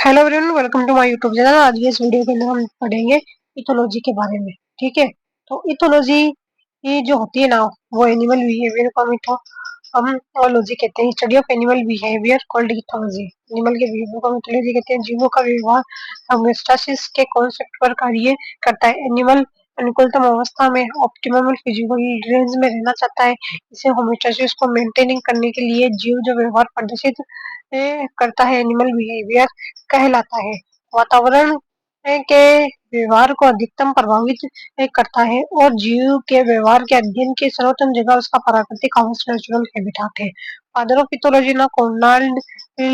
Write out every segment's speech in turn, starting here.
Hello everyone, welcome to my YouTube channel. आज ये इस वीडियो के अंदर हम पढ़ेंगे इथोलॉजी के बारे में। ठीक है, तो इथोलॉजी ये जो होती है ना, वो एनिमल बिहेवियर को हम इथोलॉजी कहते हैं। Study of animal behaviour called ethology. Animal के बिहेवियर को हम इथोलॉजी कहते हैं। जीवों का व्यवहार होमोस्टैसिस के कॉन्सेप्ट पर कार्य करता है। एनिमल अनुकूलतम अवस्था में ऑप्टिमम फिजिकल रेंज में रहना चाहता है। इसे होमोस्टैसिस को मेंटेनिंग करने के लिए जीव जो व्यवहार प्रदर्शित करता है, एनिमल बिहेवियर कहलाता है। वातावरण के व्यवहार को अधिकतम प्रभावित करता है और जीव के व्यवहार के अध्ययन की सर्वोत्तम जगह उसका प्राकृतिक आवास नेचुरल हैबिटाट है। फादर ऑफ इथोलॉजी ना कोनाल्ड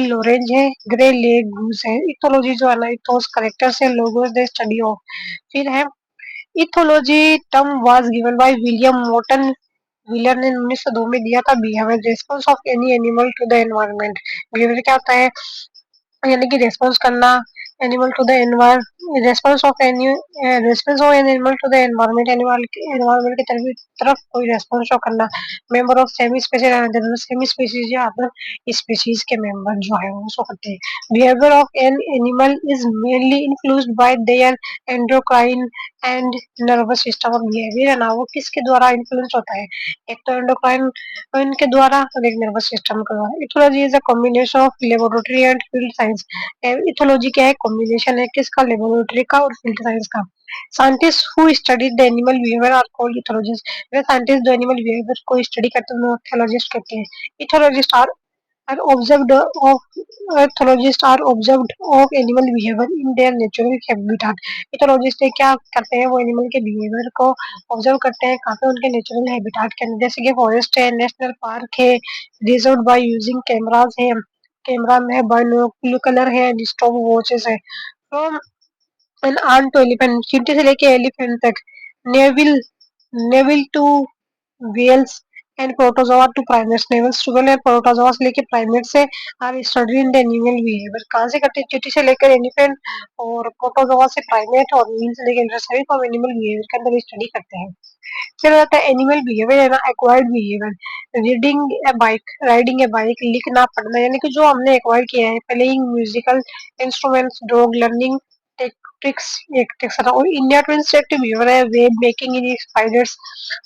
लोरेंज है। ग्रे लेग गूस है। इथोलॉजी जो है ना, इथोस करेक्टर्स है, लोगोस द स्टडी ऑफ। फिर है ethology term was given by William Morton Wheeler ने 1902 में दिया था। Behaviour response of any animal to the environment. Behaviour क्या होता है? यानी कि रेस्पॉन्स करना animal to the environment. Response of an animal to the environment, environment की तरफ कोई रेस्पॉन्स शो करना। Member of semi species other semi species या अदर स्पीशीज के मेंबर जो है वो शो करते हैं। Behaviour of an animal is mainly influenced by there endocrine and nervous system. और बिहेवियर है ना, वो किसके द्वारा इन्फ्लुएंस होता है? एक तो एंडोक्राइन इनके द्वारा और एक नर्वस सिस्टम के द्वारा। Ethology is a combination of laboratory and field science. Ethology क्या है? कॉम्बिनेशन है किसका? लेबोरेटरी का और फील्ड साइंस का। Scientist who studied the animal behaviour are called ethologist. वे साइंटिस्ट जो एनिमल बिहेवियर को स्टडी करते हैं उन्हें इथोलॉजिस्ट कहते हैं। Ethologist are observed of ethologists are observed of animal behavior in their natural habitat। Ethologist क्या करते हैं? वो एनिमल के बिहेवियर को ऑब्जर्व करते हैं कहाँ पे? उनके नेचुरल हैबिटाट के अंदर। जैसे कि फॉरेस्ट है, नेशनल पार्क है, रिजर्व बाय यूजिंग कैमरास है, कैमरा में बाइनोकुलर है, स्टॉप वॉचेस है। From an arm to elephant, चींटी से लेके एलिफेंट तक, navel navel to whales and protozoa to primates। Navels to whale और प्रोटोजोआ से लेके प्राइमेट से are study in the animal behaviour. कहाँ से करते हैं? चींटी से लेकर एलिफेंट और प्रोटोजोआ से प्राइमेट और व्हेल से लेकर सभी को हम एनिमल बिहेवियर के अंदर स्टडी करते हैं। फिर आता है एनिमल बिहेवियर है ना, एक्वायर्ड बिहेवियर। राइडिंग ए बाइक, लिखना पढ़ना, यानी कि जो हमने एक्वायर किया है। Playing musical instruments, dog learning tricks etcetera. और इंडिया टू इंसेक्टिव बिहेवियर है। वेब मेकिंग इन स्पाइडर्स,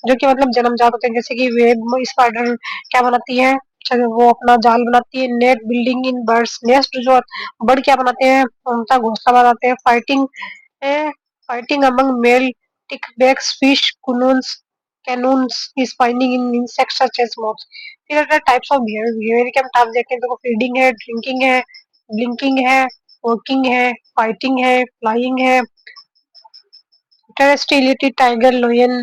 जो कि मतलब जन्मजात होते हैं। जैसे कि वेब स्पाइडर क्या बनाती है? चलो वो अपना जाल बनाती है। Net building in birds nest, जो बर्ड क्या बनाते हैं? उनका घोंसला बनाते हैं। Fighting among male sticklebacks, fish, cannons is finding in insects such as moths. फिर अगर टाइप्स ऑफ बिहेवियर के हम टाइप देखें तो फीडिंग है, ड्रिंकिंग है, ब्लिंकिंग है, वर्किंग है, फाइटिंग है, फ्लाइंग है, territoriality, tiger lion,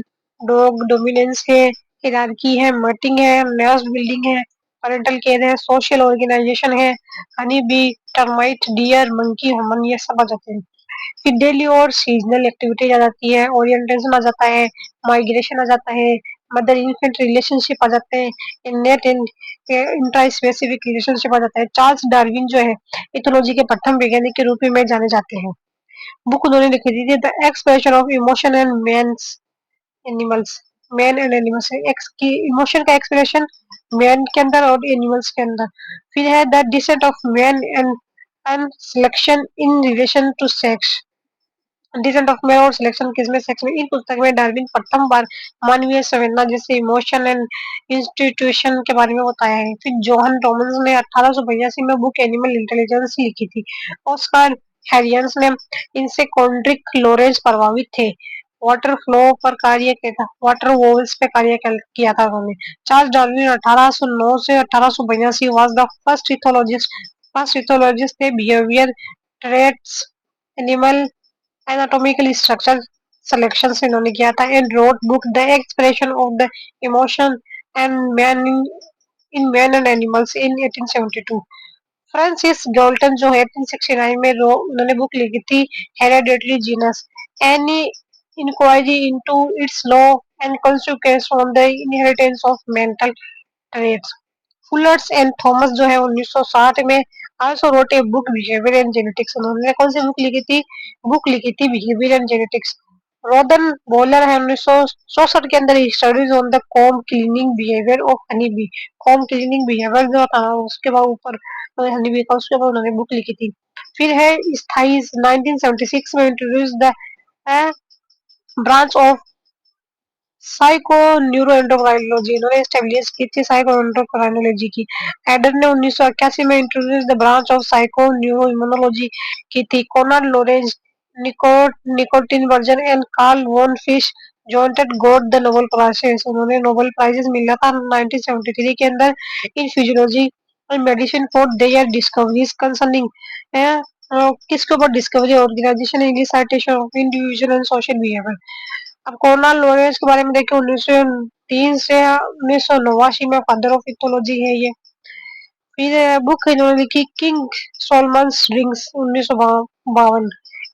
dog dominance है, हिरार्की है, मटिंग है, नेस्ट बिल्डिंग है, पेरेंटल केयर है, सोशल ऑर्गेनाइजेशन है, honey bee, termite, deer, monkey, human, ये सब आ जाते हैं। फिर डेली और सीजनल एक्टिविटीज आ जाती है। ओरिएंटेशन आ जाता है। माइग्रेशन आ जाता है। मदर इन्फेंट रिलेशनशिप आ जाते हैं। Net and intra specific relationship आ जाता है। चार्ल्स डार्विन जो है इथोलॉजी के प्रथम वैज्ञानिक के रूप में जाने जाते हैं। बुक उन्होंने लिखी थी the expression of emotion and animals. Man and animals, एक्स की इमोशन का एक्सप्रेशन मैन के अंदर और एनिमल्स के अंदर। फिर है the descent of man and selection in relation to sex. Descent of man और सिलेक्शन किसमें? सेक्स में। इन पुस्तक में डार्विन प्रथम बार मानवीय संवेदना जैसे इमोशन एंड इंस्टीट्यूशन के बारे में बताया है। फिर जोहन रॉमन्स ने 1882 में बुक एनिमल इंटेलिजेंस लिखी थी। ऑस्कार हैरियंस ने इनसे कॉन्ड्रिक लोरेंज प्रभावित थे। वाटर फ्लो पर कार्य किया था। वाटर वोल्स पे कार्य किया था उन्होंने। चार्ल्स डार्विन 1809 से 1882 वाज द फर्स्ट इथोलॉजिस्ट थे। Behaviour traits, animal anatomical structure selection से इन्होंने किया था। And wrote book the expression of the emotion and man in man and animals in 1872। Francis Galton जो है 1869 में उन्होंने बुक लिखी थी hereditary genius, any inquiry into its law and consequence on the inheritance of mental traits. Fullers and Thomas जो है 1960 में also wrote a book behaviour and genetics. उन्होंने कौन सी बुक लिखी थी? बुक लिखी थी बिहेवियर एंड जेनेटिक्स। रोदन बॉलर है 1964 के अंदर studies on the com cleaning behaviour of honey bee. Com cleaning behaviour जो था उसके बाद ऊपर हनी बी का, उसके बाद उन्होंने बुक लिखी थी। फिर है स्थाइज 1976 में introduce the branch of psycho neuroendocrinology, इन्होंने एस्टेब्लिश की थी साइको एंडोक्राइनोलॉजी की। एडर ने 1981 में introduce the branch of psycho neuroimmunology की थी। Konrad Lorenz Niko Tinbergen and Karl von Frisch jointly got the Nobel prizes, उन्होंने नोबेल प्राइजेस मिला था 1973 के अंदर in physiology and medicine for their discoveries concerning किसके ऊपर discovery organisation English citation of individual and social behaviour. अब Konrad Lorentz के बारे में देखें 1903 से 1989 में फादर ऑफ इथोलॉजी है ये। फिर बुक इन्होंने लिखी किंग सोलमन्स रिंग्स 1952।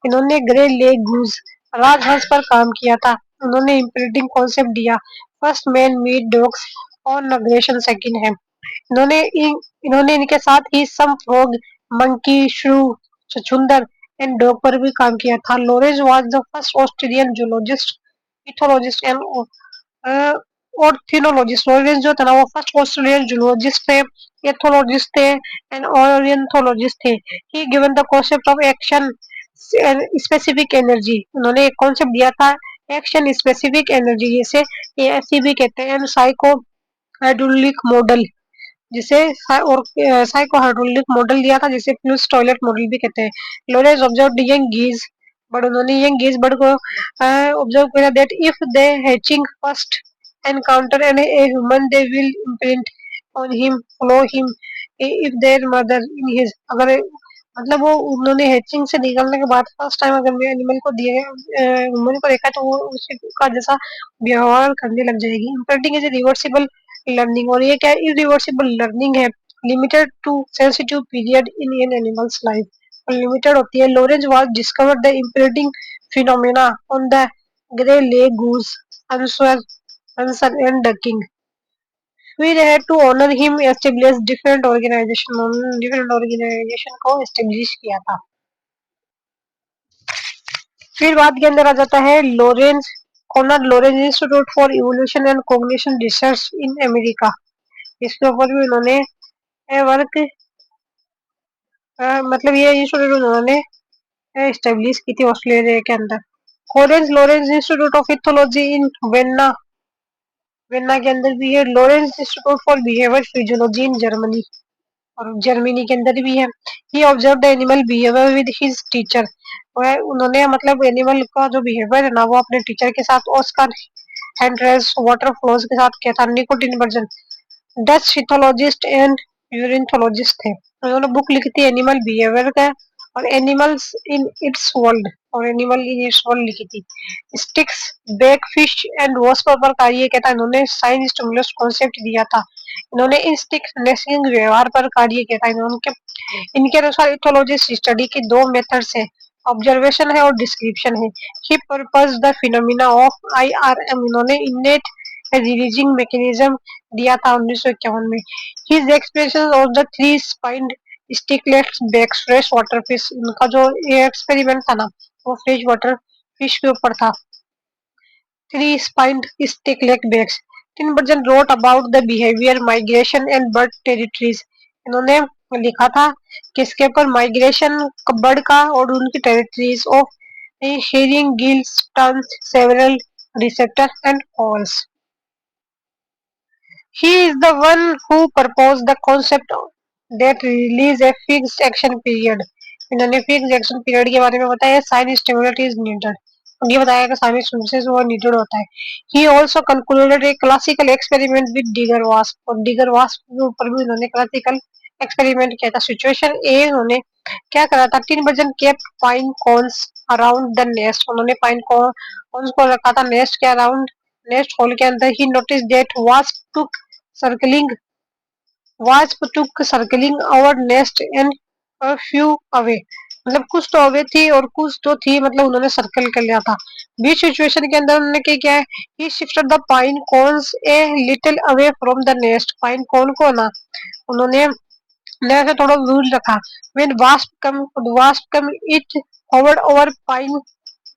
इन्होंने ग्रे लेग गूज राजहंस पर काम किया था। उन्होंने इम्प्रिंटिंग कॉन्सेप्ट दिया। First man meet dogs on aggression second है। इन्होंने इनके साथ ही सम फ्रॉग मंकी श्रू छछूंदर एंड डॉग पर भी काम किया था। Lorenz was the first Australian zoologist ethologist and ornithologist. Lorenz जो था ना वो फर्स्ट ऑस्ट्रेलियन जूलॉजिस्ट थे, एथोलॉजिस्ट थे एंड ऑरियंथोलॉजिस्ट थे। He given the concept of action specific energy, उन्होंने एक कॉन्सेप्ट दिया था एक्शन स्पेसिफिक एनर्जी, जिसे एएससी भी कहते हैं, एंड साइको हाइड्रोलिक मॉडल जिसे और साइकोहाइड्रोलिक मॉडल दिया था जिसे फ्लूस टॉयलेट मॉडल भी कहते हैं। Lorenz observe young geese but उन्होंने यंग गीज बर्ड को ऑब्जर्व किया that if they hatching first encounter an a human they will imprint on him follow him if their mother in his, अगर मतलब वो उन्होंने हैचिंग से निकलने के बाद फर्स्ट टाइम अगर एनिमल को दिए ह्यूमन को देखा तो वो उसी का जैसा व्यवहार करने लग जाएगी। इम्प्रिंटिंग इज रिवर्सिबल लर्निंग, और ये क्या इरिवर्सिबल लर्निंग है, limited to sensitive period in an animals life, limited होती है। Lorenz was discovered the imprinting phenomena on the grey leg goose answer and ducking. फिर है to honour him establish different organisation को establish किया था। फिर बात के अंदर आ जाता है Lorenz Konrad Lorenz institute for evolution and cognition research in America, इसके ऊपर भी उन्होंने वर्क मतलब ये इंस्टीट्यूट उन्होंने एस्टेब्लिश की थी ऑस्ट्रेलिया के अंदर। कोरेंस Lorenz institute of ethology in Vienna Vienna के अंदर भी है। Lorenz institute for behaviour physiology in Germany, और जर्मनी के अंदर भी है। He observe the animal behaviour with his teacher, वह उन्होंने मतलब एनिमल का जो बिहेवियर है ना वो अपने टीचर के साथ ऑस्कर हैंड्रेस वाटर फ्लोज के साथ किया था। Niko Tinbergen Dutch ethologist and ornithologist थे। उन्होंने बुक लिखी थी एनिमल बिहेवियर का और एनिमल्स इन इट्स वर्ल्ड, और एनिमल इन इट्स वर्ल्ड लिखी थी। Stickleback fish and wasps पर कार्य किया था। इन्होंने साइन स्टिमुलस कॉन्सेप्ट दिया था। इन्होंने इंस्टिक नेस्टिंग व्यवहार पर कार्य किया था। इनके इनके अनुसार इथोलॉजिस्ट स्टडी की दो मेथड्स है, ऑब्जर्वेशन है और डिस्क्रिप्शन है। He purpose the phenomena of IRM, इन्होंने इनेट रिलीजिंग मैकेनिज्म दिया था 1951 में। His expression of the three spined sticklebacks fresh water fish, उनका जो ये एक्सपेरिमेंट था ना वो फ्रेश वाटर फिश के ऊपर था। Three spined sticklebacks in Tinbergen wrote about the behaviour migration and bird territories, इन्होंने लिखा था किसके ऊपर, माइग्रेशन बर्ड का और उनकी territories of herring gills turns several receptor and halls. He is the one who proposed the concept that release a fixed action period. इन्होंने fix action period के बारे में बताया। साइन स्टिमुलस इज नीडेड, ये बताया कि साइन स्टिमुलस वो needed होता है। ही also concluded A classical experiment with digger wasp, और डिगर वास्प के ऊपर भी उन्होंने क्लासिकल एक्सपेरिमेंट किया था। सिचुएशन ए उन्होंने क्या करा था, तीन version kept pine cons around the nest, उन्होंने पाइन कॉन्स को रखा था नेस्ट के अराउंड, नेस्ट होल के अंदर। He notice that wasp took circling wasp took circling our nest and a few away, मतलब कुछ तो अवे थी और कुछ तो थी, मतलब उन्होंने सर्कल कर लिया था। बीच सिचुएशन के अंदर उन्होंने क्या है, he shifted the pine cones a little away from the nest, pine cone को ना उन्होंने नेस्ट से थोड़ा दूर रखा। when wasp come it hovered over pine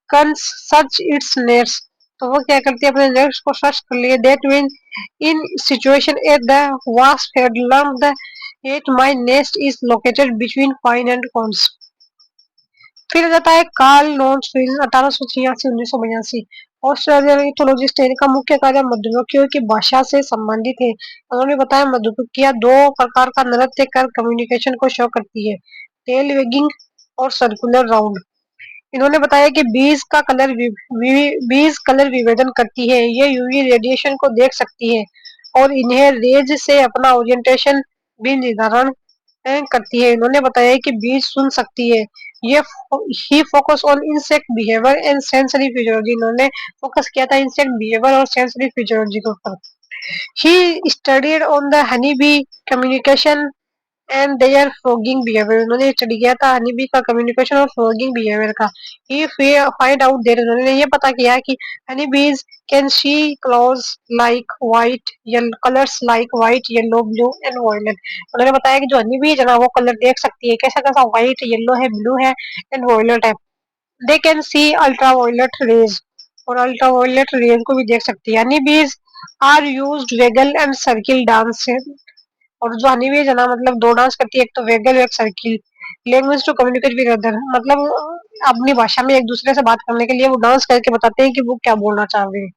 cones search its nests, तो वो क्या करती है अपने नेस्ट को सर्च कर लिए। That mean in situation at the wasp had learned that my nest is located between pine and cones, फिर आ जाता है कार्ल नोल्स 1886-1982। ऑस्ट्रेलियन इथोलॉजिस्ट है, इनका मुख्य कार्य मधुमक्खियों की भाषा से संबंधित है। उन्होंने बताया मधुमक्खियां दो प्रकार का नृत्य कर कम्युनिकेशन को शो करती है, टेल वेगिंग और सर्कुलर राउंड। इन्होंने बताया कि बीज कलर विभेदन करती है, ये यूवी रेडिएशन को देख सकती है और इन्हें रेज से अपना ओरिएंटेशन भी निर्धारण करती है। इन्होंने बताया कि बीज सुन सकती है। ये he focus on insect behaviour and sensory physiology. इन्होंने फोकस किया था इंसेक्ट बिहेवियर और सेंसरी फिजियोलॉजी के ऊपर। He studied on the honey bee communication and their foraging behaviour. उन्होंने स्टडी किया था हनी बी का कम्युनिकेशन और फ्रॉगिंग बिहेवियर का। ही फाइंड आउट देयर, उन्होंने ये पता किया कि honey bees can see colours like white colours like white yellow blue and violet. उन्होंने बताया कि जो हनी बी है ना वो कलर देख सकती है, कैसा कैसा व्हाइट येलो है ब्लू है एंड वायलेट है। They can see ultraviolet rays, और अल्ट्रा वायलेट रेज को भी देख सकती है। Honey bees are used waggle and circle dance, और जो हनीवेज है ना मतलब दो डांस करती है, एक तो वेगल एक circle. Language to communicate with other, मतलब अपनी भाषा में एक दूसरे से बात करने के लिए वो डांस करके बताते हैं कि वो क्या बोलना चाह रहे हैं।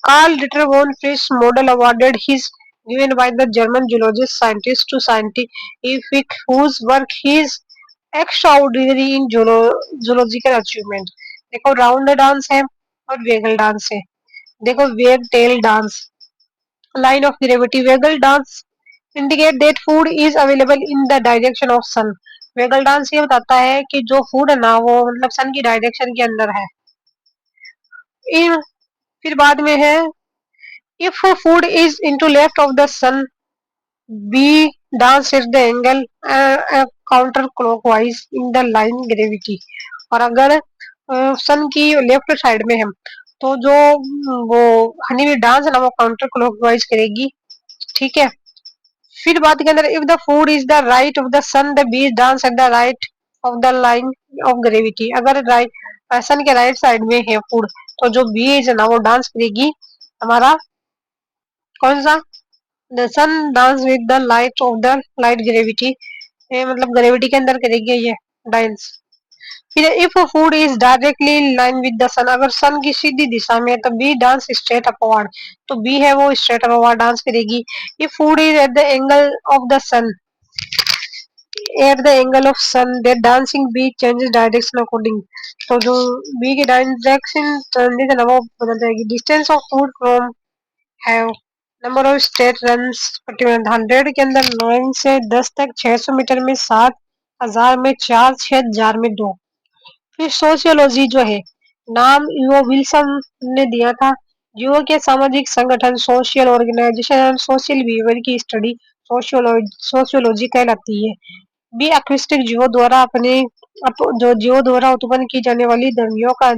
Karl Ritter von Frisch medal awarded his given by the German geologist scientist to scientific whose work is extraordinary in zoological achievement। देखो राउंड डांस है और वेगल डांस है। देखो wag tail dance, line of gravity, waggle dance indicate that food is available in the direction of sun। waggle dance ये बताता है कि जो फूड है ना वो मतलब सन की डायरेक्शन के अंदर है। इन फिर बाद में है if food is into left of the sun, b dance at the angle counter clockwise in the line gravity। और अगर सन की लेफ्ट साइड में है तो जो वो हनी भी डांस है ना वो काउंटर क्लॉकवाइज करेगी, ठीक है। फिर बात के अंदर if the food is the right of the sun the bees dance at the right of the line of gravity. अगर राइट सन के राइट साइड में है फूड तो जो बीज है ना वो डांस करेगी हमारा कौन सा, the sun dance with the light of the light gravity, ये मतलब ग्रेविटी के अंदर करेगी ये डांस। फिर if food is directly in line with the sun, अगर सन की सीधी दिशा में है तो बी डांस स्ट्रेट अपवर्ड, तो बी है वो स्ट्रेट अपवर्ड डांस करेगी। If food is at the angle of the sun, at the angle of sun that dancing bee changes direction according, तो जो बी की डायरेक्शन चेंजेस है ना वो बदल जाएगी। Distance of food from have number of straight runs 100 के अंदर 9 से 10 तक, 600 मीटर में 7, 1000 में 4, 6000 में 2। फिर सोशियोलॉजी जो है नाम ईओ विल्सन ने दिया था। जीवो के सामाजिक संगठन सोशल ऑर्गेनाइजेशन सोशल बिहेवियर की स्टडी सोशियोलॉजी कहलाती है। बी एक्विस्टिक जीवो द्वारा जो जीवो द्वारा उत्पन्न की जाने वाली ध्वनियों का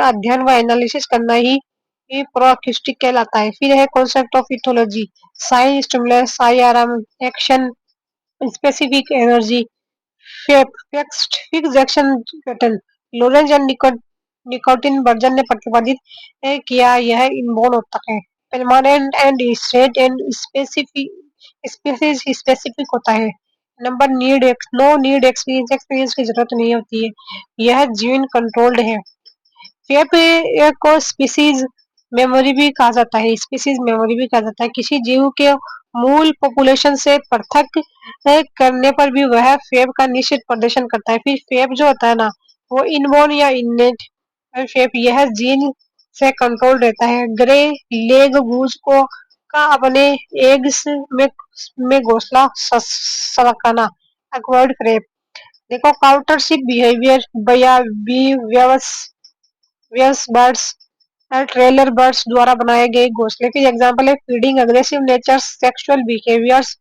अध्ययन व एनालिसिस करना ही प्रोअक्यूस्टिक कहलाता है। फिर है concept of ethology, sign stimulus IRM action specific energy fix action pattern. Lorenz and Niko Tinbergen ने प्रतिपादित किया यह इनबॉर्न होता है। Permanent and straight and specific species specific होता है। नंबर नो नीड एक्सपीरियंस की जरूरत नहीं होती है। यह जीन कंट्रोल्ड है। फेप को स्पीसीज मेमोरी भी कहा जाता है, स्पीसीज मेमोरी भी कहा जाता है। किसी जीव के मूल पॉपुलेशन से पृथक करने पर भी वह फेब का निश्चित प्रदर्शन करता है। फिर फेब जो होता है ना वो इनबोर्न या इननेट फेब यह जीन से कंट्रोल रहता है। ग्रे लेग गूज को का अपने एग्स में घोंसला सरकाना अक्वर्ड क्रेप। देखो काउंटरशिप बिहेवियर बया बी व्यवस बर्ड्स ट्रेलर बर्ड्स द्वारा बनाए गए घोंसले के एग्जांपल है feeding aggressive nature sexual behaviours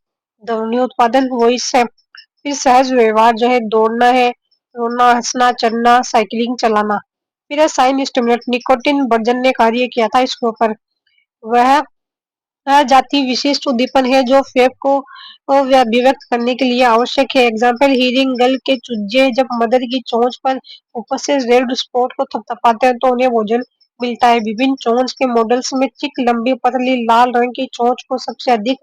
ध्वनि उत्पादन वॉइस है। फिर सहज व्यवहार जो है दौड़ना है, रोना हंसना चलना साइकिलिंग चलाना। फिर है साइन स्टिमुलेट, निकोटिन वर्जन ने कार्य किया था इसके ऊपर। वह जाति विशिष्ट उद्दीपन है जो फेब को अभिव्यक्त करने के लिए आवश्यक है। एग्जाम्पल हीरिंग गर्ल के चूजे जब मदर की चोंच पर उपस्थित रेड स्पॉट को थपथपाते हैं तो उन्हें भोजन मिलता है। विभिन्न चोंच के मॉडल्स में चिक लंबी पतली लाल रंग की चोंच को सबसे अधिक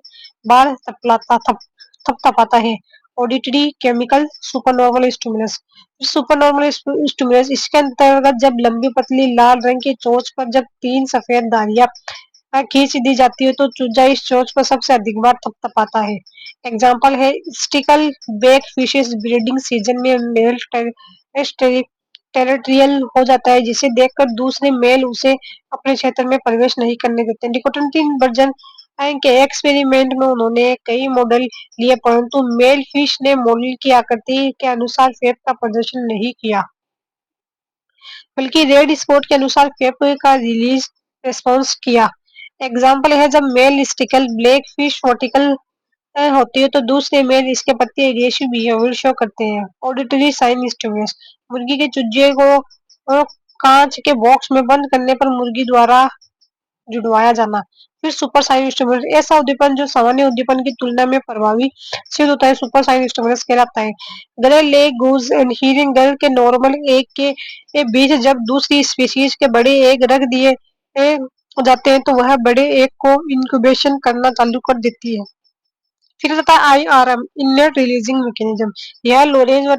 बार थपथपाता है ऑडिटरी, केमिकल, सुपरनॉर्मल स्टिमुलस। सुपरनॉर्मल स्टिमुलस इसके अंतर्गत जब लंबी पतली लाल रंग की चोंच पर जब 3 सफेद धारियां खींच दी जाती है तो चूजा इस चोंच पर सबसे अधिक बार थपथपाता है। एग्जाम्पल है sticker back fishes breeding season में मेल टेरिटोरियल हो जाता है जिसे देखकर दूसरे मेल उसे अपने क्षेत्र में प्रवेश नहीं करने देते। निकोटिन वर्जन के एक्सपेरिमेंट में उन्होंने कई मॉडल लिए परंतु मेल फिश ने मॉडल की आकृति के अनुसार फेब का प्रदर्शन नहीं किया बल्कि रेड स्पॉट के अनुसार फेब का रिलीज रिस्पॉन्स किया। एग्जाम्पल है जब male stickleback fish vertical होती है तो दूसरे मेल इसके प्रति एग्रेसिव बिहेवियर शो करते हैं। ऑडिटरी साइन स्टिमुलस मुर्गी के चूजे को कांच के बॉक्स में बंद करने पर मुर्गी द्वारा जुड़वाया जाना। फिर सुपर साइन स्टिमुलस ऐसा उद्दीपन जो सामान्य उद्दीपन की तुलना में प्रभावी सिद्ध होता है सुपर साइन स्टिमुलस कहलाता है। गर्ल ले गूज एंड हीरिंग गर्ल के नॉर्मल एग के बीच जब दूसरी स्पीशीज के बड़े एग रख दिए जाते हैं तो वह बड़े एग को इंक्यूबेशन करना चालू कर देती है। फिर होता है आईआरएम इनलेट रिलीजिंग मैकेनिज्म। यह लोरेंज और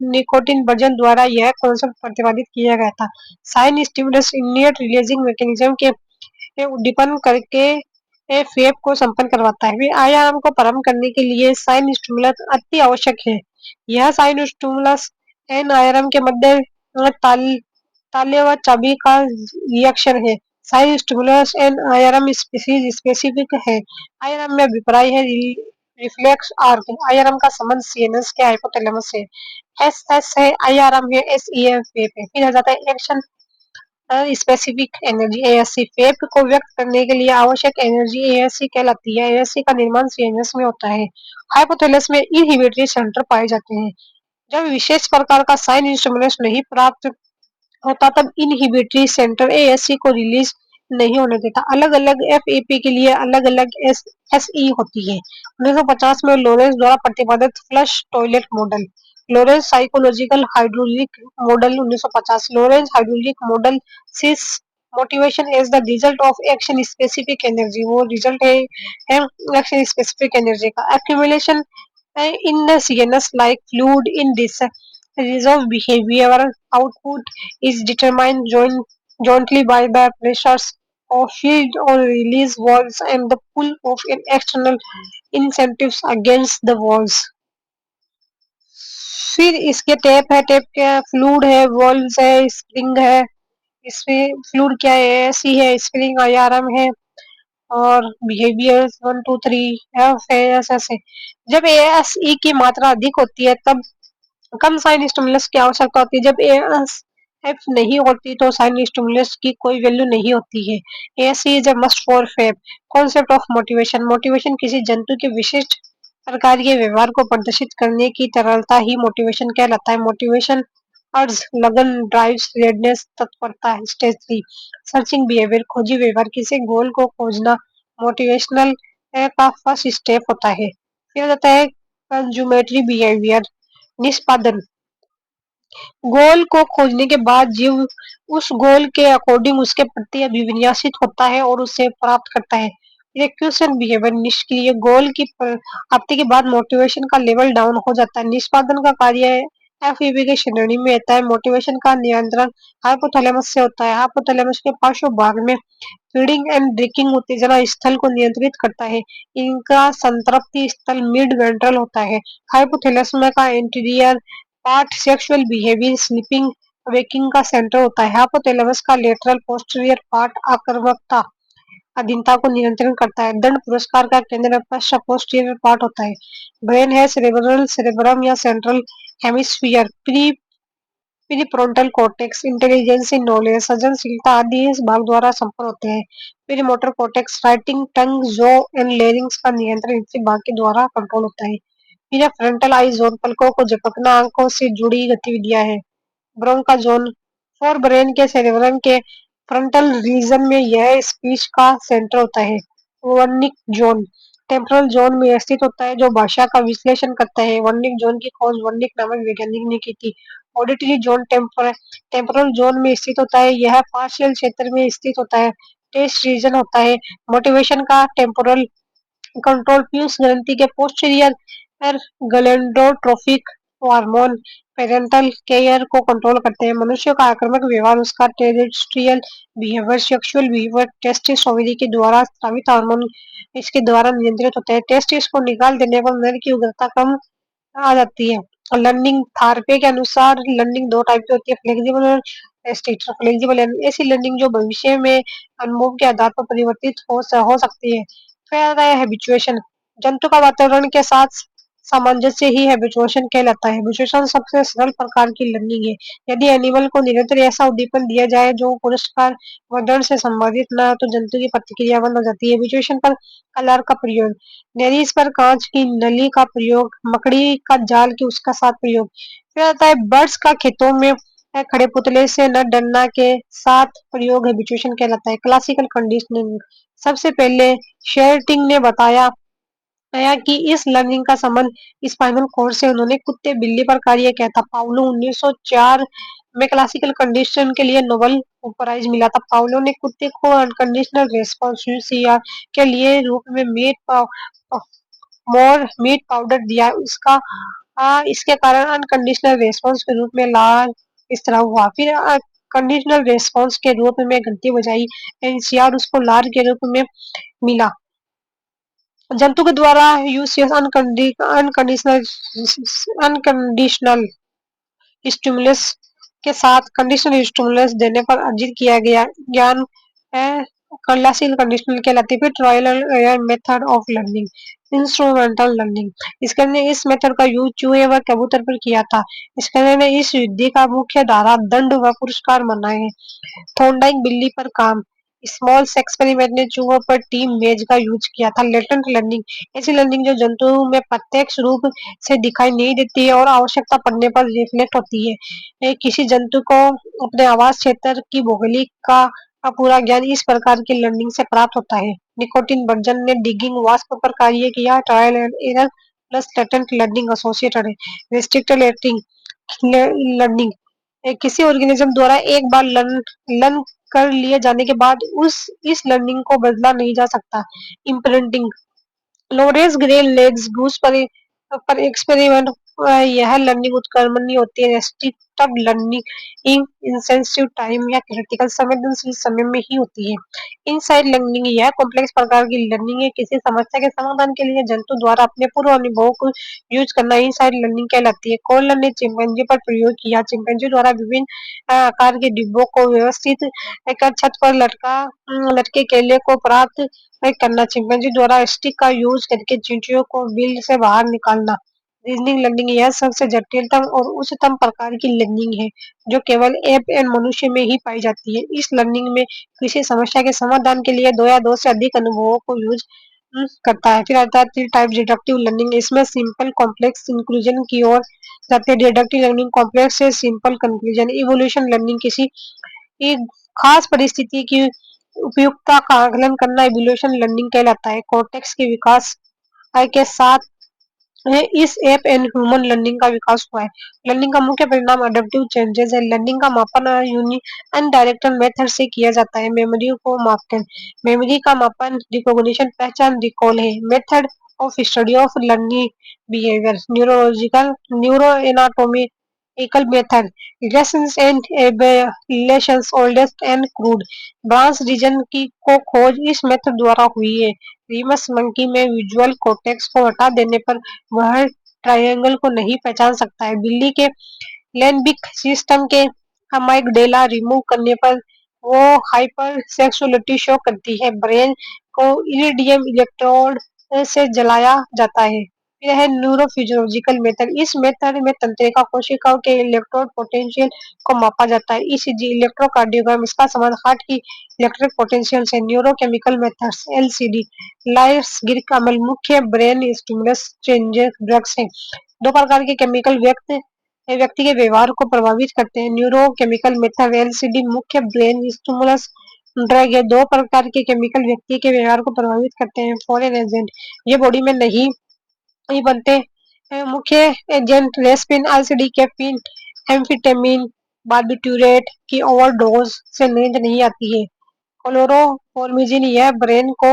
निकोटिन वर्जन द्वारा यह कॉन्सेप्ट प्रतिपादित किया गया था। Sign stimulus innate releasing mechanism के उद्दीपन करके फेब को संपन्न करवाता है। फिर आईआरएम को प्रारंभ करने के लिए साइन स्टिमुलस अति आवश्यक है। यह साइन स्टिमुलस एन आईआरएम के मध्य ताल ताले व चाबी का रिएक्शन है। Sign stimulus an IRM species specific है। आईआरएम में अभिप्राय है रिफ्लेक्स आर्क। आईआरएम का संबंध सीएनएस के हाइपोथैलेमस से एसएस है। आईआरएम है एसईएफ है। फिर आ जाता है action specific energy ASC. Feb को व्यक्त करने के लिए आवश्यक एनर्जी एएससी कहलाती है। एएससी का निर्माण सीएनएस में होता है। हाइपोथैलेमस में इनहिबिटरी सेंटर पाए जाते हैं। जब विशेष प्रकार का साइन स्टिमुलस नहीं प्राप्त होता तब इनहिबिटरी सेंटर एएससी को रिलीज नहीं होने देता। अलग अलग एफएपी के लिए अलग अलग एसई होती है। 1950 में लॉरेंस द्वारा प्रतिपादित flush toilet model. Lorenz psychological hydraulic model 1950। Lorenz hydraulic model sees motivation as the result of action specific energy. वो रिजल्ट है एक्शन स्पेसिफिक एनर्जी का accumulation in the CNS like fluid in this reserve behavioral output is determined jointly by the pressures of field or release walls and the pull of an external incentives against the walls। फिर इसके tape है। Tape क्या fluid है walls है spring है। इसमें fluid क्या है सी है स्प्रिंग आईआरएम है और बिहेवियर 1 2 3 एफ है एस है। जब एएस ई की मात्रा अधिक होती है तब कम साइन स्टिमुलस की आवश्यकता होती है। जब एएस एफ नहीं होती तो साइन स्टिमुलस की कोई वैल्यू नहीं होती है। As is a must for Feb. Concept of motivation. Motivation किसी जंतु के विशिष्ट प्रकार के व्यवहार को प्रदर्शित करने की तरलता ही मोटिवेशन कहलाता है। मोटिवेशन अर्ज लगन ड्राइव्स रेडनेस तत्परता। स्टेज 3 सर्चिंग बिहेवियर खोजी व्यवहार। किसी गोल को खोजना मोटिवेशनल का फर्स्ट स्टेप होता है। फिर आता है कंज्यूमेटरी बिहेवियर निष्पादन। गोल को खोजने के बाद जीव उस गोल के अकॉर्डिंग उसके प्रति अभिविन्यासित होता है और उसे प्राप्त करता है। एक्यूशन बिहेवियर निष्क्रिय। गोल की प्राप्ति के बाद मोटिवेशन का लेवल डाउन हो जाता है। निष्पादन का कार्य एफईबी की श्रेणी में आता है। मोटिवेशन का नियंत्रण हाइपोथैलेमस से होता है। हाइपोथैलेमस के पार्श्व भाग में फीडिंग एंड ड्रिंकिंग उत्तेजना स्थल को नियंत्रित करता है। इनका संतृप्ति स्थल मिड वेंट्रल होता है। हाइपोथैलेमस का interior part sexual behaviour sleeping waking का सेंटर होता है। हाइपोथैलेमस का लेटरल पोस्टीरियर पार्ट आक्रामकता अधीनता को नियंत्रण करता है। दंड पुरस्कार का केंद्र पश्च पोस्टीरियर पार्ट होता है। ब्रेन है सेरेब्रल सेरेब्रम या central hemisphere prefrontal cortex intelligence knowledge सृजनशीलता आदि इस भाग द्वारा संपन्न होते हैं। प्रीमोटर कॉर्टेक्स राइटिंग टंग जो एंड लेरिंग्स का नियंत्रण इसी भाग के द्वारा कंट्रोल होता है। फिर फ्रंटल आई जोन पलकों को झपकना आंखों से जुड़ी गतिविधियां है। ब्रोंका जोन फोर ब्रेन के सेरेब्रम के फ्रंटल रीजन में यह स्पीच का सेंटर होता है। वर्निक जोन टेम्पोरल जोन में स्थित होता है जो भाषा का विश्लेषण करता है। वर्निक जोन की खोज वर्निक नामक वैज्ञानिक ने की थी। ऑडिटरी जोन टेम्पोरल जोन में स्थित होता है। यह पार्शियल क्षेत्र में स्थित होता है। टेस्ट रीजन होता है। मोटिवेशन का टेम्पोरल कंट्रोल पीयूष ग्रंथि के पोस्टीरियर और गलेंडोट्रोफिक हार्मोन पेरेंटल केयर को कंट्रोल करते हैं। मनुष्यों का आक्रामक व्यवहार, उसका terrestrial behaviour, sexual behaviour testis ovary के द्वारा स्रावित हार्मोन इसके द्वारा नियंत्रित होते हैं। टेस्टिस को निकाल देने पर नर की उग्रता कम आ जाती है। लर्निंग थारपे के अनुसार लर्निंग दो टाइप की होती है, फ्लेक्सिबल और स्ट्रक्चर। फ्लेक्सिबल ऐसी लर्निंग जो भविष्य में अनुभव के आधार पर परिवर्तित हो सकती है। फिर आता है हैबिचुएशन। जंतु का वातावरण के साथ सामंजस्य ही हैबिचुएशन कहलाता है। हैबिचुएशन सबसे सरल प्रकार की लर्निंग है। यदि एनिमल को निरंतर ऐसा उद्दीपन दिया जाए जो पुरस्कार वर्धन से संबंधित न हो तो जंतु की प्रतिक्रिया बंद हो जाती है। हैबिचुएशन पर कलर का प्रयोग, नेरीज पर कांच की नली का प्रयोग, मकड़ी का जाल की उसका साथ प्रयोग। फिर आता है बर्ड्स का खेतों में खड़े पुतले से न डरना के साथ प्रयोग हैबिचुएशन कहलाता है। क्लासिकल कंडीशनिंग, सबसे पहले शेरटिंग ने बताया कि इस लर्निंग का संबंध स्पाइनल कॉर्ड से उन्होंने कुत्ते बिल्ली पर कार्य किया था। पाउलो 1904 में क्लासिकल कंडीशन के लिए नोबेल प्राइज मिला था। पाउलो ने कुत्ते को अनकंडीशनल रेस्पॉन्स के लिए रूप में मोर मीट पाउडर दिया। इसके कारण अनकंडीशनल रेस्पॉन्स के रूप में लाल इस तरह हुआ। फिर कंडीशनल रेस्पॉन्स के रूप में घंटी बजाई एनसीआर उसको लार के रूप में मिला। जंतु के द्वारा यूज अनकंडीशनल अनकंडीशनल स्टिमुलस के साथ कंडीशनल स्टिमुलस देने पर अर्जित किया गया ज्ञान क्लासिकल कंडीशनल कहलाती है। फिर trial and method of learning, instrumental learning, इसके ने इस मेथड का यूज चूहे व कबूतर पर किया था। इसके ने इस विधि का मुख्य धारा दंड व पुरस्कार मनाए हैं। थोंडाइक बिल्ली पर काम, स्मॉल एक्सपेरिमेंट ने चूहों पर टीम मेज का यूज किया था। लेटेंट लर्निंग, ऐसी लर्निंग जो जंतुओं में प्रत्यक्ष रूप से दिखाई नहीं देती है और आवश्यकता पड़ने पर रिफ्लेक्ट होती है। किसी जंतु को अपने आवास क्षेत्र की भौगोलिक का पूरा ज्ञान इस प्रकार की लर्निंग से प्राप्त होता है। निकोटिन वर्जन ने डिगिंग वास्प पर कार्य किया। Trial and error plus latent learning associated है। रिस्ट्रिक्टेड लर्निंग, किसी ऑर्गेनिज्म द्वारा एक बार लर्न लर्न कर लिए जाने के बाद उस इस लर्निंग को बदला नहीं जा सकता। Imprinting, Lorentz grey legs goose पर एक्सपेरिमेंट, यह लर्निंग उत्क्रमणीय होती है। रेस्ट्रिक्टिव लर्निंग इंसेंसिटिव टाइम या क्रिटिकल संवेदनशील समय में ही होती है। इनसाइड लर्निंग, यह कॉम्प्लेक्स प्रकार की लर्निंग है। किसी समस्या के समाधान के लिए जंतु द्वारा अपने पूर्व अनुभवों को यूज करना इनसाइड लर्निंग कहलाती है। कॉलर ने चिंपैंजी पर प्रयोग किया। चिंपैंजी द्वारा विभिन्न आकार के डिब्बों को व्यवस्थित कर छत पर लटके केले को प्राप्त करना। चिंपैंजी द्वारा स्टिक का यूज करके चींटियों को बिल से बाहर निकालना। रीजनिंग लर्निंग, यह सबसे जटिलतम और उच्चतम प्रकार की लर्निंग है जो केवल एप एंड मनुष्य में ही पाई जाती है। इस लर्निंग में किसी समस्या के समाधान के लिए दो या दो से अधिक अनुभवों को यूज करता है। फिर आता है थ्री टाइप डिडक्टिव लर्निंग, इसमें सिंपल कॉम्प्लेक्स इंक्लूजन की ओर जाते हैं। डिडक्टिव लर्निंग कॉम्प्लेक्स से सिंपल कंक्लूजन। इवोल्यूशन लर्निंग, किसी एक खास परिस्थिति की उपयुक्तता का आकलन करना इवोल्यूशन लर्निंग कहलाता है। कॉर्टेक्स के विकास के साथ इस एप एंड ह्यूमन लर्निंग का विकास हुआ है। लर्निंग का मुख्य परिणाम अडेप्टिव चेंजेस है। लर्निंग का मापन अनडायरेक्टेड मेथड से किया जाता है। मेमोरी को मापन, मेमोरी का मापन रिकॉग्निशन पहचान रिकॉल है। Method of study of learning behaviour, neurological neuro anatomy एकल method, lesions and relations oldest and crude, branch region की को खोज इस मेथड द्वारा हुई है। रीमस मंकी में विजुअल कॉर्टेक्स को हटा देने पर वह ट्रायंगल को नहीं पहचान सकता है। बिल्ली के लिम्बिक सिस्टम के अमाइगडेला रिमूव करने पर वो हाइपर सेक्सुअलिटी शो करती है। ब्रेन को इरिडियम इलेक्ट्रोड से जलाया जाता है। यह है न्यूरोफिजियोलॉजिकल मेथड, इस मेथड में तंत्रिका कोशिकाओं के इलेक्ट्रोड पोटेंशियल को मापा जाता है। ईसीजी, इलेक्ट्रोकार्डियोग्राम, इसका संबंध हार्ट की इलेक्ट्रिक पोटेंशियल से। न्यूरोकेमिकल मेथड्स, एलसीडी, लाइप्स अमल, मुख्य ब्रेन स्टिमुलस चेंजेस ड्रग्स हैं। दो प्रकार के केमिकल व्यक्ति के व्यवहार को प्रभावित करते हैं। न्यूरोकेमिकल मेथड, एलसीडी, मुख्य ब्रेन स्टिमुलस ड्रग है। दो प्रकार के केमिकल व्यक्ति के व्यवहार को प्रभावित करते हैं। फॉरेन एजेंट, ये बॉडी में नहीं बनते हैं। मुख्य एजेंट रेस्पिन, एलसीडी, कैफीन, एम्फीटेमिन, बार्बिट्यूरेट की ओवरडोज से नींद नहीं आती है। क्लोरोफॉर्मिजिन, यह ब्रेन को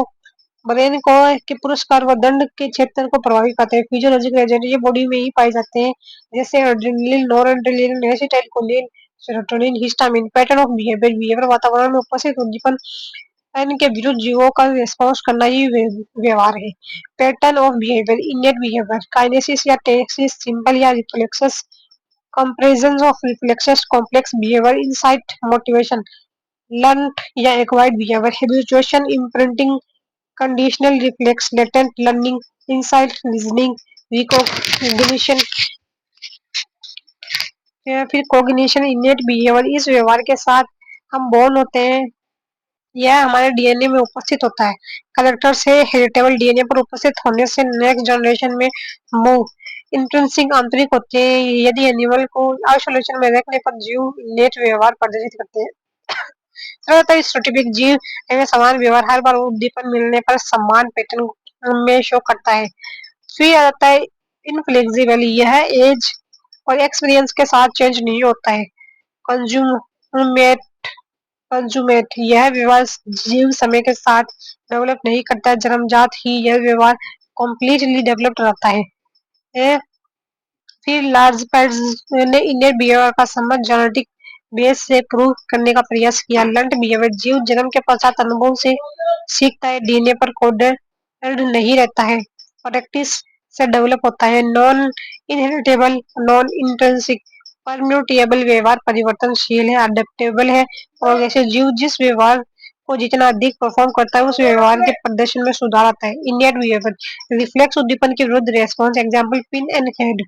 ब्रेन को के पुरस्कार व दंड के क्षेत्र को प्रभावित करते हैं। फिजियोलॉजिकल एजेंट ये बॉडी में ही पाए जाते हैं, जैसे adrenaline, noradrenaline, acetylcholine, serotonin, histamine. Pattern of behaviour behaviour वातावरण में उपस्थित उद्दीपन इनके विरुद्ध जीवों का रिस्पॉन्स करना ही व्यवहार है। Pattern of behaviour innate behaviour kinesis या टेक्सिस, सिंपल या reflexes, comparison of reflexes, complex behaviour, insight, motivation, learn या acquired behaviour, habituation, imprinting, conditional reflex, latent learning, insight, reasoning, recognition या फिर कॉग्निशन, इनेट बिहेवियर। इस व्यवहार के साथ हम बोर्न होते हैं, यह हमारे डीएनए में उपस्थित होता है। कलेक्टर से हेरिटेबल डीएनए पर उपस्थित होने से नेक्स्ट जनरेशन में मूव। इंट्रिंसिक आंतरिक होते हैं, यदि एनिमल को आइसोलेशन में रखने पर जीव नेट व्यवहार प्रदर्शित करते हैं। ज्यादातर स्टेटिक जीव में समान व्यवहार हर बार उद्दीपन मिलने पर समान पैटर्न में शो करता है। फिर आता है इनफ्लेक्सिबल, यह एज और एक्सपीरियंस के साथ चेंज नहीं होता है। कंज्यूमेट कंज्यूमेट यह व्यवहार जीव समय के साथ डेवलप नहीं करता, जन्मजात ही यह व्यवहार कम्प्लीटली डेवलप्ड रहता है। ए, फिर लार्ज पैड्स ने इन्हें बिहेवियर का संबंध जेनेटिक बेस से प्रूव करने का प्रयास किया। लर्न्ड बिहेवियर जीव जन्म के पश्चात अनुभव से सीखता है, डीएनए पर कोडेड नहीं रहता है, प्रैक्टिस से डेवलप होता है। नॉन इनहेरिटेबल, नॉन इंट्रिंसिक, परम्यूटेबल व्यवहार परिवर्तनशील है, अडेप्टेबल है और ऐसे जीव जिस व्यवहार को जितना अधिक परफॉर्म करता है उस व्यवहार के प्रदर्शन में सुधार आता है। इनियट बिहेवियर रिफ्लेक्स उद्दीपन के विरुद्ध response, example pin and head,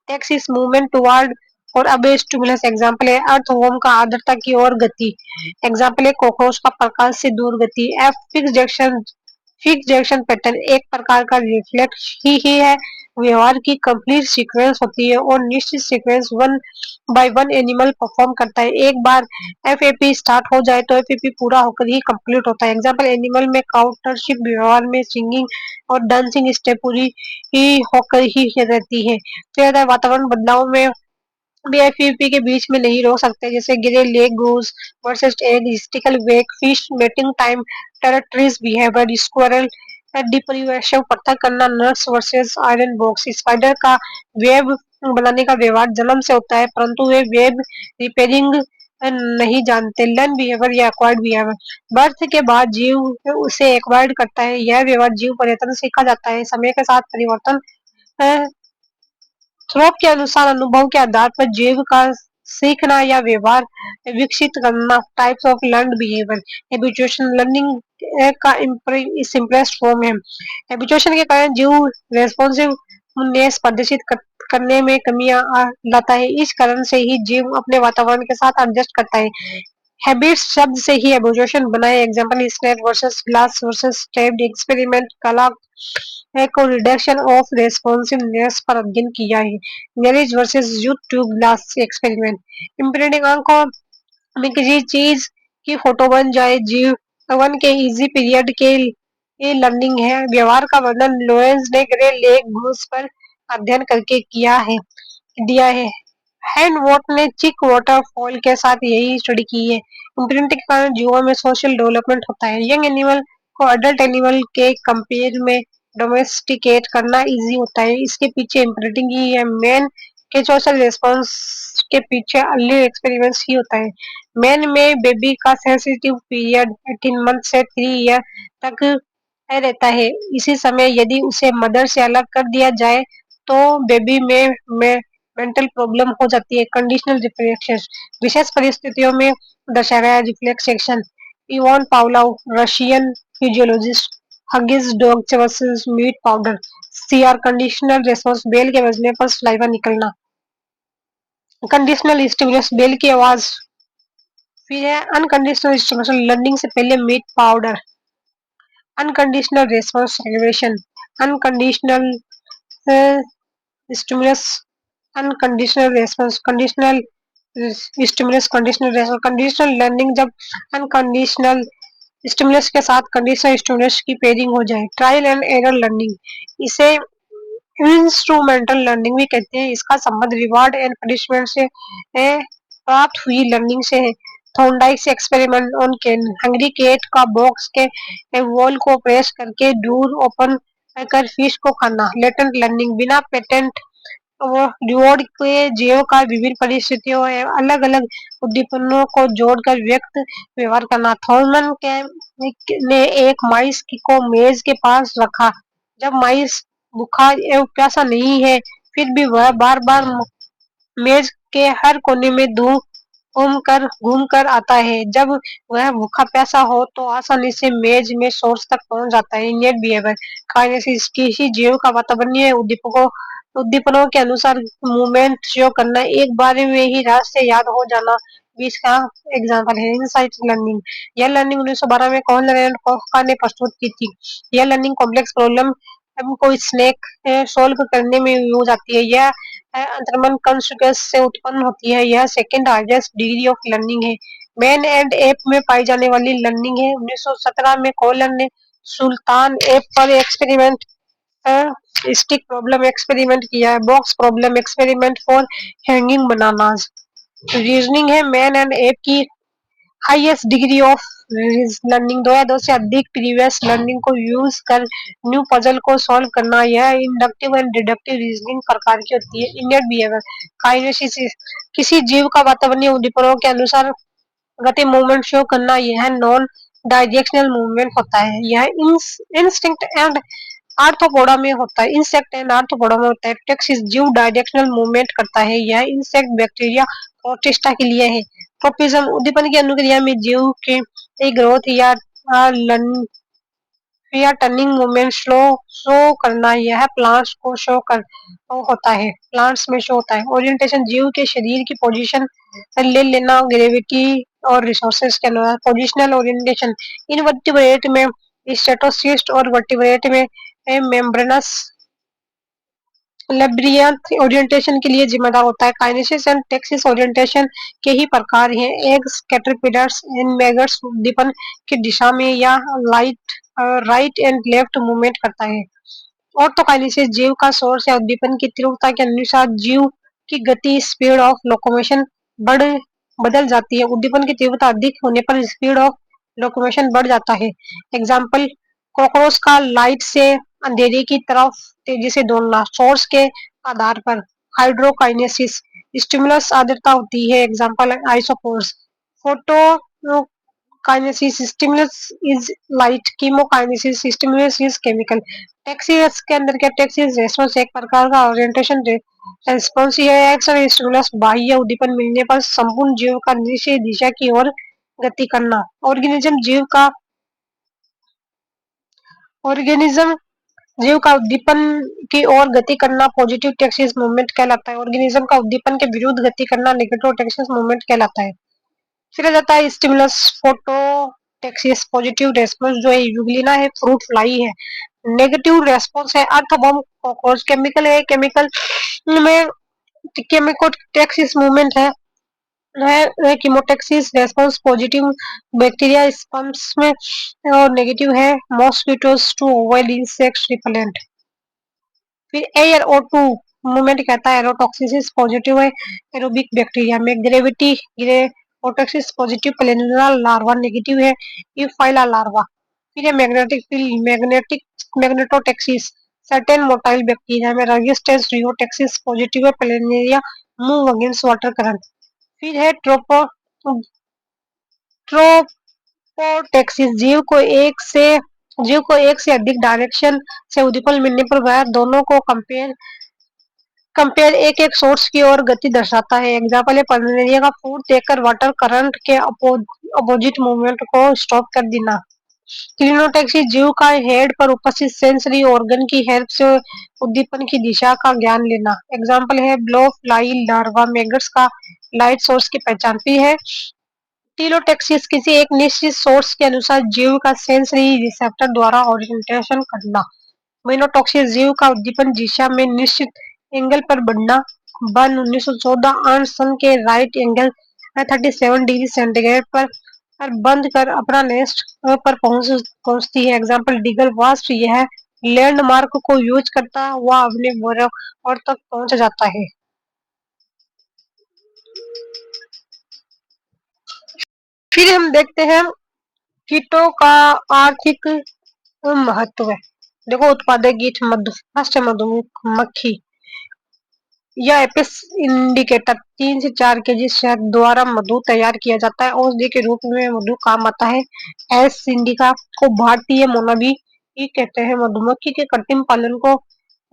taxis is movement toward और अब स्टिमुलस, एग्जाम्पल है अर्थवर्म का आर्द्रता की ओर गति, एग्जाम्पल है कॉकरोच का प्रकाश से दूर गति। एफ फिक्स जंक्शन पैटर्न एक प्रकार का रिफ्लेक्स ही है, व्यवहार की कंप्लीट सीक्वेंस होती है और निश्चित sequence one by one animal perform करता है। एक बार एफएपी स्टार्ट हो जाए तो एफएपी पूरा होकर ही कंप्लीट होता है। एग्जाम्पल एनिमल में काउंटरशिप व्यवहार में सिंगिंग और डांसिंग स्टेप पूरी ही होकर ही रहती है। फिर वातावरण बदलाव में बीएफपी के बीच में नहीं रोक सकते, जैसे greylag goose versus egg, historical wake, fish mating time, territories behaviour, squirrel deprivation, पत्थर करना, nuts versus iron box. Spider का वेब बनाने का व्यवहार जन्म से होता है, परंतु वे वेब रिपेयरिंग नहीं जानते। लर्न बिहेवियर या एक्वायर्ड बिहेवियर बर्थ के बाद जीव उसे एक्वायर्ड करता है, यह व्यवहार जीव पर्यटन सीखा जाता है, समय के साथ परिवर्तन स्रोत के अनुसार अनुभव के आधार पर जीव का सीखना या व्यवहार विकसित करना। Types of learned behaviour, habituation learning का सिंपलेस्ट फॉर्म है। हैबिचुएशन के कारण जीव रेस्पॉन्सिवनेस प्रदर्शित करने में कमियां लाता है, इस कारण से ही जीव अपने वातावरण के साथ एडजस्ट करता है। हैबिट्स शब्द से ही एबोल्यूशन बनाए, example snake versus glass versus stepped experiment, कला को रिडक्शन ऑफ रेस्पॉन्सिवनेस पर अध्ययन किया है। Marriage versus youth to glass experiment, imprinting आंखों में किसी चीज की फोटो बन जाए, जीव वन के इजी पीरियड के ये लर्निंग है। व्यवहार का वर्णन लोरेंस ने ग्रे लेक घूस पर अध्ययन करके दिया है। हैंडवॉट ने चिक वाटरफॉल के साथ यही स्टडी की है। इम्प्रिंटिंग के कारण जीवों में सोशल डेवलपमेंट होता है। यंग एनिमल को अडल्ट एनिमल के कंपेयर में डोमेस्टिकेट करना इजी होता है, इसके पीछे इम्प्रिंटिंग ही है। मैन के सोशल रेस्पॉन्स के पीछे अर्ली एक्सपेरिमेंट्स ही होता है। मैन में बेबी का सेंसिटिव पीरियड 18 मंथ से 3 ईयर तक रहता है। इसी समय यदि उसे मदर से अलग कर दिया जाए तो बेबी में मेंटल प्रॉब्लम हो जाती है। कंडीशनल रिफ्लेक्शन विशेष परिस्थितियों में दर्शाया गया रिफ्लेक्सेशन। इवान पावलोव, रशियन फिजियोलॉजिस्ट, हगिस dog versus meat powder. CR conditional response bell के बजने पर सलाइवा निकलना। कंडीशनल स्टिमुलस बेल की आवाज। फिर है अनकंडीशनल स्टिमुलेशन लर्निंग से पहले meat powder. Unconditional response salivation. Unconditional stimulus unconditional response, conditional stimulus conditional response. Conditional learning जब अनकंडीशनल स्टिमुलस के साथ कंडीशनल स्टिमुलस की पेयरिंग हो जाए। ट्रायल एंड एरर लर्निंग, इसे इंस्ट्रूमेंटल लर्निंग भी कहते हैं। इसका संबंध रिवॉर्ड एंड पनिशमेंट से प्राप्त हुई लर्निंग से है। Thorndike experiment on cat, hungry cat का बॉक्स के वॉल को प्रेस करके डोर ओपन कर फिश को खाना। लेटेंट लर्निंग, बिना पेटेंट वो रिवॉर्ड के जीव का विभिन्न परिस्थितियों एवं अलग अलग उद्दीपनों को जोड़कर व्यक्त व्यवहार करना। थॉर्मन के ने एक माइस को मेज के पास रखा। जब माइस भूखा एवं प्यासा नहीं है, फिर भी वह बार बार मेज के हर कोने में घूम कर आता है। जब वह भूखा प्यासा हो तो आसानी से मेज में सोर्स तक पहुंच जाता है। इनियट बिहेवियर, काइनेसिस, किसी जीव का वातावरणीय उद्दीपनों के अनुसार मूवमेंट शो करना, एक बार में ही रास्ते याद हो जाना भी इसका एग्जाम्पल है। इनसाइट लर्निंग, यह लर्निंग 1912 में कॉर्नर एंड कॉफका ने प्रस्तुत की थी। यह लर्निंग कॉम्प्लेक्स प्रॉब्लम कोई स्नेक सोल्व करने में यूज आती है। यह अंतर्मन कंस्ट्रक्ट्स से उत्पन्न होती है। यह second highest degree of learning है। मैन एंड एप में पाई जाने वाली लर्निंग है। 1917 में कॉलन ने सुल्तान एप पर एक्सपेरिमेंट स्टिक प्रॉब्लम एक्सपेरिमेंट किया है। Box problem experiment for hanging bananas. Reasoning है मैन एंड एप की हाईएस्ट डिग्री ऑफ लर्निंग। 2002 से अधिक प्रीवियस लर्निंग को यूज कर न्यू पजल को सॉल्व करना। यह इंडक्टिव एंड डिडक्टिव रीजनिंग प्रकार की होती है। इनियट बिहेवियर, काइनेसिस, किसी जीव का वातावरणीय उद्दीपनों के अनुसार गति मूवमेंट शो करना। यह नॉन डायरेक्शनल मूवमेंट होता है। यह इंस्टिंक्ट एंड आर्थ्रोपोडा में होता है। इंसेक्ट एंड आर्थ्रोपोडा में होता है। टेक्सिस, जीव डायरेक्शनल मूवमेंट करता है। यह इंसेक्ट, बैक्टीरिया, प्रोटिस्टा के लिए है। ट्रोपिज्म, उद्दीपन की अनुक्रिया में जीव के ग्रोथ या टर्निंग मूवमेंट शो करना। यह प्लांट्स को होता है, प्लांट्स में शो होता है। ओरिएंटेशन, जीव के शरीर की पोजीशन ले लेना ग्रेविटी और रिसोर्सेज के अनुसार। पोजिशनल ओरिएंटेशन, इनवर्टिब्रेट में स्टेटोसिस्ट और वर्टिब्रेट में मेम्ब्रेनस लैब्रियंथ ओरिएंटेशन के लिए जिम्मेदार होता है। काइनेसिस एंड टेक्सिस ओरिएंटेशन के ही प्रकार हैं। एग्स, कैटरपिलर्स एंड मैगट्स उद्दीपन की दिशा में या राइट एंड लेफ्ट मूवमेंट करता है। ऑर्थोकाइनेसिस, जीव का सोर्स या उद्दीपन की तीव्रता के अनुसार जीव की गति, स्पीड ऑफ लोकोमोशन बढ़ बदल जाती है। उद्दीपन की तीव्रता अधिक होने पर स्पीड ऑफ लोकोमोशन बढ़ जाता है। एग्जाम्पल, कॉकरोच का लाइट से अंधेरे की तरफ तेजी से दौड़ना। सोर्स के आधार पर हाइड्रोकाइनेसिस, स्टिमुलस आर्द्रता होती है। एग्जाम्पल, आइसोपोर्स। Photokinesis, stimulus is light, chemokinesis, stimulus is chemical। Taxis के अंदर क्या, टेक्सिस रेस्पॉन्स एक प्रकार का ओरिएंटेशन रेस्पॉन्स है। एक्शन स्टिमुलस, बाह्य उद्दीपन मिलने पर संपूर्ण जीव का निश्चित दिशा की ओर गति करना। ऑर्गेनिज्म जीव का उद्दीपन की ओर गति करना पॉजिटिव टेक्सिस मूवमेंट कहलाता है। ऑर्गेनिज्म का उद्दीपन के विरुद्ध गति करना नेगेटिव टेक्सिस मूवमेंट कहलाता है। फिर आ जाता है स्टिमुलस, फोटोटेक्सिस, पॉजिटिव रेस्पॉन्स जो है यूग्लिना है, फ्रूट फ्लाई है। नेगेटिव रेस्पॉन्स है अर्थवॉर्म, कॉकरोच। केमिकल है, केमिकल में केमिकोटेक्सिस मूवमेंट है chemotaxis response positive, bacteria sperms में, और नेगेटिव है mosquitoes to avoid insect repellent. फिर एयर ओ टू मूवमेंट कहता है एरोटॉक्सिस पॉजिटिव है एरोबिक बैक्टीरिया में। Gravity geotaxis positive planula larva, negative है यूफाइला लार्वा। फिर है magnetic field, magnetotaxis certain motile bacteria में। रेजिस्टेंस रियोटेक्सिस पॉजिटिव है planaria move against water current. फिर है ट्रोपोटेक्सिस, जीव को एक से अधिक डायरेक्शन से उद्दीपन मिलने पर वह दोनों को कंपेयर एक एक सोर्स की ओर गति दर्शाता है। एग्जाम्पल है प्लेनेरिया का फूड देखकर वाटर करंट के अपोजिट मूवमेंट को स्टॉप कर देना। क्लिनोटेक्सिस, जीव का हेड पर उपस्थित सेंसरी ऑर्गन की हेल्प से उद्दीपन की दिशा का ज्ञान लेना। एग्जाम्पल है ब्लो फ्लाई लार्वा, मैगट्स का लाइट सोर्स की पहचान। भी है टीलोटेक्सिस, किसी एक निश्चित सोर्स के अनुसार जीव का सेंसरी रिसेप्टर द्वारा ओरिएंटेशन करना। मोनोटॉक्सिस, जीव का उद्दीपन दिशा में निश्चित एंगल पर बढ़ना। बर्न 1914, अर्न सन के राइट एंगल 37 डिग्री सेंटीग्रेड पर बंद कर अपना नेस्ट पर पहुंचती है। एग्जाम्पल डीगल वास्प, यह लैंडमार्क को यूज करता हुआ अपने बोरे और तक पहुंच जाता है। फिर हम देखते हैं कीटों का आर्थिक महत्व है। देखो उत्पादक कीट मधु, फर्स्ट मधुमक्खी या एपिस इंडिकेटर 3 से 4 केजी शहद द्वारा मधु तैयार किया जाता है। औषधि के रूप में मधु काम आता है। एस इंडिका को भारतीय मोनाबी कहते हैं। मधुमक्खी के कृत्रिम पालन को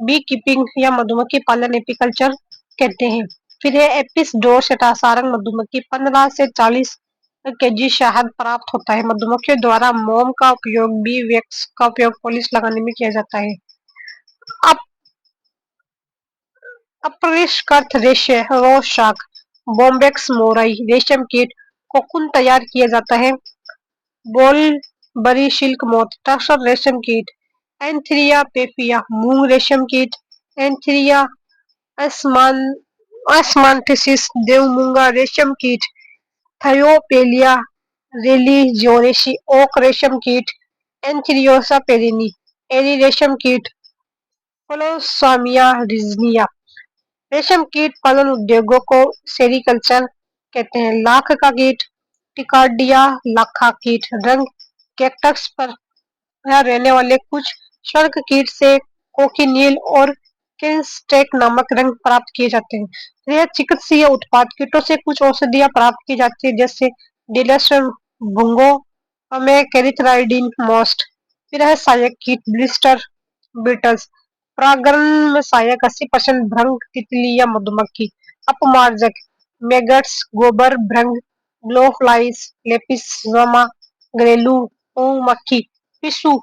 बी कीपिंग या मधुमक्खी पालन एपीकल्चर कहते हैं। फिर है एपिस डोरसेटा सारंग मधुमक्खी 15 से 40 केजी शहद प्राप्त होता है। मधुमक्खियों द्वारा मोम का उपयोग बी वैक्स का उपयोग पॉलिश लगाने में किया जाता है। अब अपरिष्कृत रेशे रोज शाक बॉम्बेक्स मोराई रेशम कीट कोकून तैयार किया जाता है। बोलबरी सिल्क मोथ टसर रेशम कीट एंथ्रिया पेपिया मूंग रेशम कीट एंथ्रिया एस्मांथिसिस देवमूंगा रेशम कीट थायोपेलिया रिलीजियोनेसी ओक रेशम कीट एंथ्रियोसा पेरिनी एरी रेशम कीट कोलोसामिया रिजनिया रेशम कीट पालन उद्योगों को सेरीकल्चर कहते हैं। लाख का कीट टिकार्डिया लाखा कीट रंग कैक्टस पर रहने वाले कुछ स्वर्ग कीट से कोकिनियल और किंगस्टेक नामक रंग प्राप्त किए जाते हैं। यह चिकित्सीय उत्पाद कीटों से कुछ औषधियां प्राप्त की जाती है जैसे डिलस भुंगो में केरिथराइडिन मोस्ट। फिर है सहायक कीट ब्लिस्टर बीटल्स परागण में सहायक 80% भृंग तितली या मधुमक्खी। अपमार्जक मैगट्स गोबर भृंग ग्लोफ्लाइज लेपिस घरेलू मक्खी पिस्सू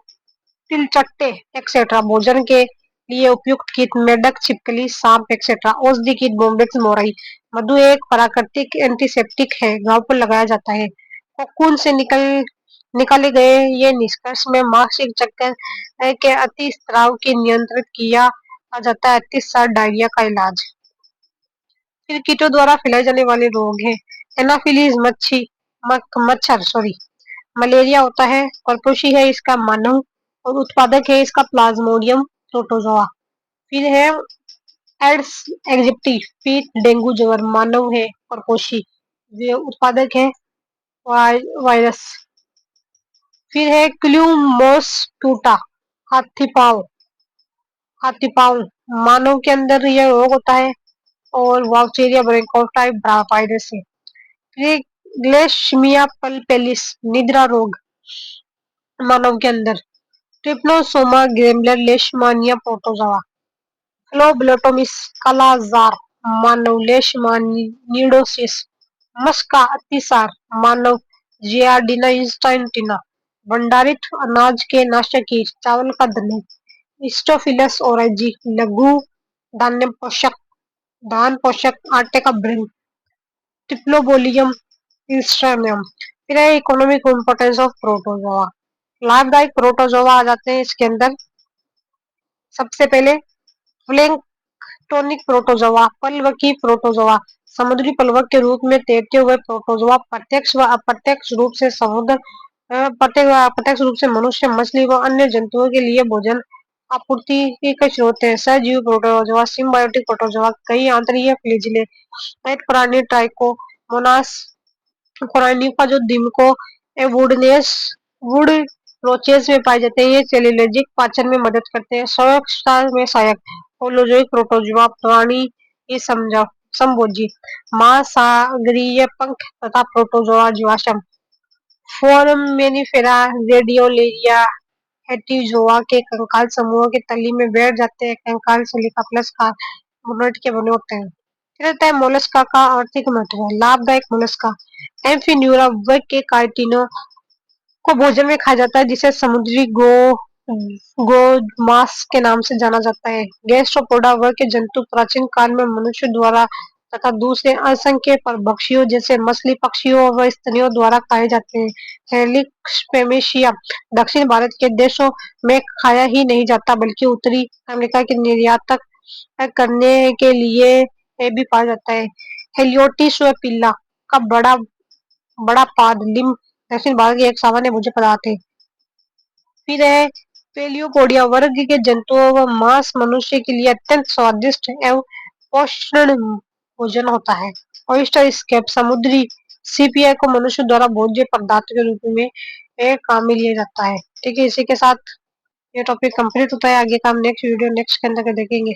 तिलचट्टे एक्सेट्रा। भोजन के लिए उपयुक्त कीट मेढक छिपकली सांप एक्सेट्रा। औषधि कीट बोम्बिक्स मोराई मधु एक प्राकृतिक एंटीसेप्टिक है। घाव पर लगाया जाता है। कोकून से निकाले गए ये निष्कर्ष में मासिक चक्कर के अति स्राव की नियंत्रित किया जाता है। अतिसार डायरिया का इलाज। फिर कीटों द्वारा फैलाए जाने वाले रोग हैं। एनाफिलीज मच्छर मलेरिया होता है। परपोषी है इसका मानव और उत्पादक है इसका प्लाज्मोडियम प्रोटोजोआ। फिर है एड्स एग्जिप्टी कीट डेंगू ज्वर मानव है परपोषी। ये उत्पादक है वायरस। फिर है क्लूमोस्टूटा हाथी पाँव मानव के अंदर यह रोग होता है और वाउचेरिया ब्रैंकोटाइप वायरस है। फिर ग्लेशमिया पल्पेलिस निद्रा रोग मानव के अंदर। Trypanosoma ग्रेमलर लेशमानिया protozoa. फ्लोबोटोमिस कालाजार मानव लेशमानिडोसिस। मस्का अतिसार मानव जियार्डिना इंस्टाइटिना। भंडारित अनाज के नाशक कीट चावल का धनु स्टोफिलस ओराइजी लघु धान पोषक आटे का भृंग ट्रिप्लोबोलियम इंस्ट्रामियम। फिर है इकोनॉमिक इम्पोर्टेंस ऑफ प्रोटोजोआ। लाभदायक प्रोटोजोआ आ जाते हैं इसके अंदर। सबसे पहले प्लैंक्टोनिक प्रोटोजोआ पलवकी प्रोटोजोआ समुद्री प्लवक के रूप में तैरते हुए प्रोटोजोआ प्रत्यक्ष व अप्रत्यक्ष रूप से प्रत्यक्ष रूप से मनुष्य मछली व अन्य जंतुओं के लिए भोजन आपूर्ति के स्रोत है। सहजीवी प्रोटोजोआ सिम्बायोटिक प्रोटोजोआ कई आंतरिक फ्लैजिले प्राणी ट्राइकोमोनास प्राणियों का जो दिमको वुडनेस वुड रोचेस में पाए जाते हैं। ये सेलुलोजिक पाचन में मदद करते हैं। स्वयं में सहायक होलोजोइक प्रोटोजोआ प्राणी ये संभोजी महासागरीय पंख तथा प्रोटोजोआ जीवाश्म फोरामेनिफेरा रेडियोलेरिया हेटिजोआ के कंकाल समूह के तली में बैठ जाते हैं। कंकाल सिलिका प्लस कार्बोनेट के बने होते हैं। फिर आता है मोलस्का का आर्थिक महत्व। लाभदायक मोलस्का एम्फीन्यूरा वर्ग के काइटिनो को भोजन में खाया जाता है जिसे समुद्री गो मांस के नाम से जाना जाता है। गैस्ट्रोपोडा वर्ग के जंतु प्राचीन काल में मनुष्य द्वारा तथा दूसरे असंख्य परभक्षियों जैसे मछली पक्षियों व स्तनियों द्वारा खाए जाते हैं। हेलिक्सपेमेशिया दक्षिण भारत के देशों में खाया ही नहीं जाता बल्कि उत्तरी अमेरिका के निर्यात करने के लिए भी पाया जाता है। हेलियोटिस व पिल्ला का बड़ा पाद लिम्ब दक्षिण भारत के एक सामान्य भोज्य पदार्थ है। फिर है पेलियोपोडिया वर्ग के जंतुओं व मांस मनुष्य के लिए अत्यंत स्वादिष्ट एवं पोषण भोजन होता है। ऑयस्टर स्केप समुद्री सीपीआई को मनुष्य द्वारा भोज्य पदार्थ के रूप में काम में लिया जाता है। ठीक है, इसी के साथ ये टॉपिक कंप्लीट होता है। आगे का हम नेक्स्ट वीडियो नेक्स्ट के अंदर देखेंगे।